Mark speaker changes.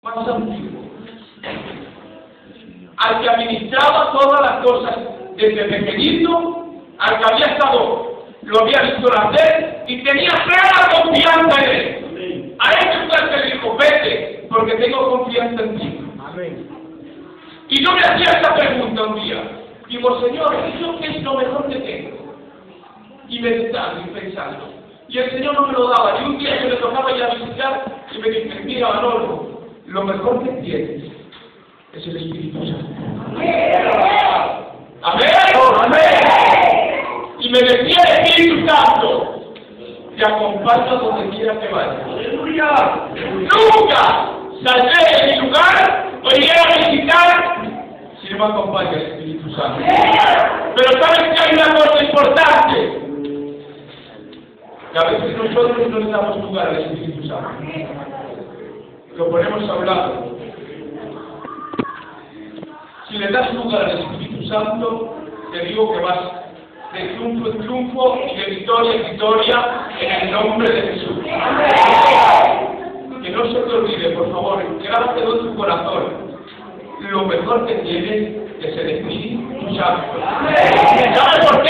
Speaker 1: más antiguo, al que administraba todas las cosas desde pequeñito, al que había estado, lo había visto nacer y tenía plena confianza en él. A ese fue el que le dijo, vete, porque tengo confianza en ti.
Speaker 2: Amén.
Speaker 1: Y yo me hacía esta pregunta un día. Digo, Señor, ¿eso qué es lo mejor que tengo? Y meditando y pensando. Y el Señor no me lo daba. Y un día se me tocaba ir a visitar y me dice, mira, Manolo, lo mejor que tienes es el Espíritu Santo. ¡Amén! ¡Amén! Y me decía el Espíritu Santo, te acompaño donde quiera que vayas. ¡Aleluya! ¡Nunca saldré de mi lugar o iré a visitar si no me acompaña el Espíritu Santo! Pero ¿sabes que hay una cosa importante? Que a veces nosotros no le damos lugar al Espíritu Santo. Lo ponemos a un lado. Si le das lugar al Espíritu Santo, te digo que vas de triunfo en triunfo y de victoria en victoria en el nombre de Jesús. Que no se te olvide, por favor, grábatelo en tu corazón. Lo mejor que tienes es el Espíritu Santo. ¿Sabes por qué?